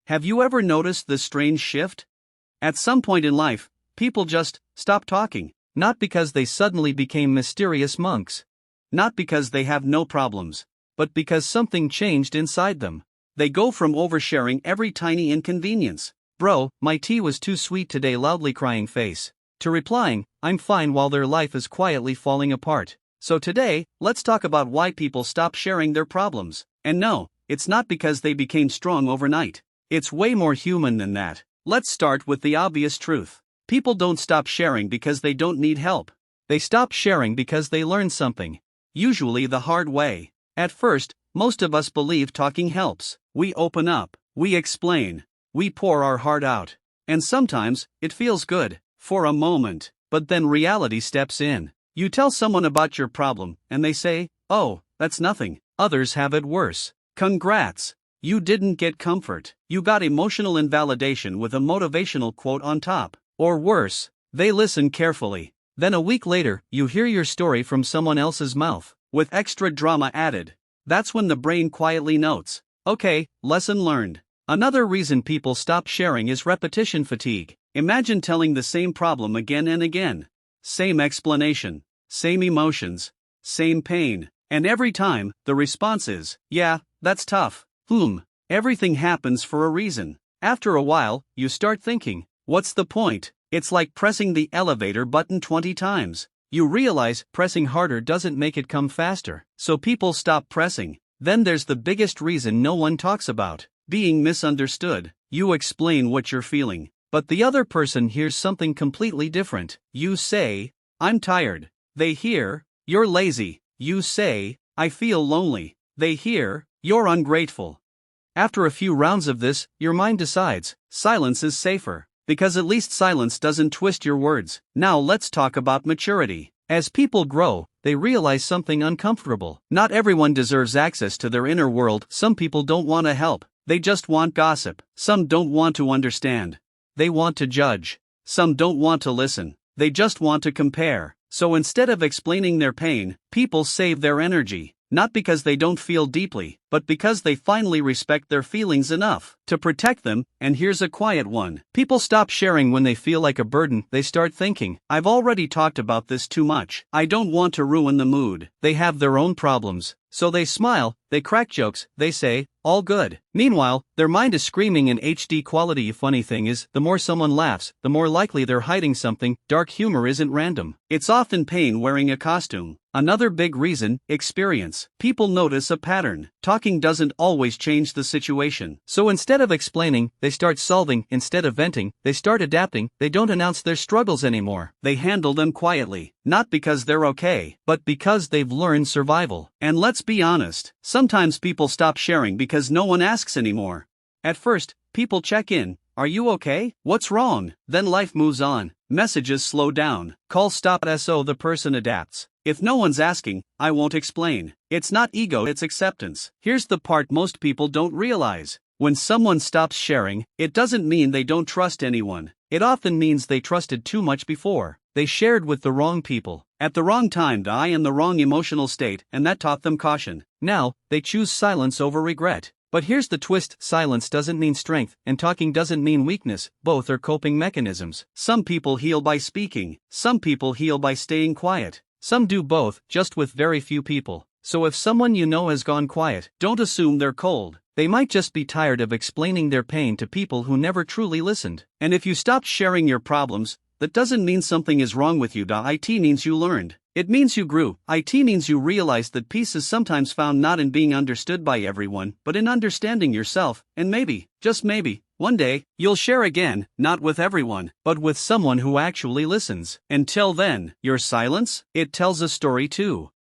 Have you ever noticed this strange shift? At some point in life, people just stop talking. Not because they suddenly became mysterious monks. Not because they have no problems, but because something changed inside them. They go from oversharing every tiny inconvenience. "Bro, my tea was too sweet today," loudly crying face, to replying, "I'm fine," while their life is quietly falling apart. So today, let's talk about why people stop sharing their problems. And no, it's not because they became strong overnight. It's way more human than that. Let's start with the obvious truth. People don't stop sharing because they don't need help. They stop sharing because they learn something. Usually the hard way. At first, most of us believe talking helps. We open up, we explain, we pour our heart out. And sometimes, it feels good, for a moment, but then reality steps in. You tell someone about your problem, and they say, "Oh, that's nothing." Others have it worse. "Congrats. You didn't get comfort. You got emotional invalidation with a motivational quote on top." Or worse, they listen carefully. Then a week later, you hear your story from someone else's mouth, with extra drama added. That's when the brain quietly notes, "Okay, lesson learned." Another reason people stop sharing is repetition fatigue. Imagine telling the same problem again and again. Same explanation, same emotions, same pain. And every time, the response is, "Yeah, that's tough." Everything happens for a reason. After a while, you start thinking, what's the point? It's like pressing the elevator button 20 times. You realize pressing harder doesn't make it come faster, so people stop pressing. Then there's the biggest reason no one talks about: being misunderstood. You explain what you're feeling, but the other person hears something completely different. You say, "I'm tired." They hear, "You're lazy." You say, "I feel lonely." They hear, "You're ungrateful." After a few rounds of this, your mind decides, silence is safer, because at least silence doesn't twist your words. Now let's talk about maturity. As people grow, they realize something uncomfortable. Not everyone deserves access to their inner world. Some people don't want to help, they just want gossip. Some don't want to understand, they want to judge. Some don't want to listen, they just want to compare. So instead of explaining their pain, people save their energy. Not because they don't feel deeply, but because they finally respect their feelings enough to protect them. And here's a quiet one. People stop sharing when they feel like a burden. They start thinking, "I've already talked about this too much. I don't want to ruin the mood." They have their own problems, so they smile, they crack jokes, they say, "All good." Meanwhile, their mind is screaming in HD quality. Funny thing is, the more someone laughs, the more likely they're hiding something. Dark humor isn't random. It's often pain wearing a costume. Another big reason, experience. People notice a pattern. Talking doesn't always change the situation. So instead of explaining, they start solving. Instead of venting, they start adapting. They don't announce their struggles anymore. They handle them quietly. Not because they're okay, but because they've learned survival. And let's be honest, sometimes people stop sharing because no one asks anymore. At first, people check in. "Are you okay? What's wrong?" Then life moves on. Messages slow down. Calls stop. So the person adapts. If no one's asking, I won't explain. It's not ego, it's acceptance. Here's the part most people don't realize. When someone stops sharing, it doesn't mean they don't trust anyone. It often means they trusted too much before. They shared with the wrong people, at the wrong time, in the wrong emotional state, and that taught them caution. Now, they choose silence over regret. But here's the twist: silence doesn't mean strength, and talking doesn't mean weakness. Both are coping mechanisms. Some people heal by speaking, some people heal by staying quiet. Some do both, just with very few people. So if someone you know has gone quiet, don't assume they're cold. They might just be tired of explaining their pain to people who never truly listened. And if you stopped sharing your problems, that doesn't mean something is wrong with you. It means you learned. It means you grew. It means you realized that peace is sometimes found not in being understood by everyone, but in understanding yourself. And maybe, just maybe, one day, you'll share again, not with everyone, but with someone who actually listens. Until then, your silence, it tells a story too.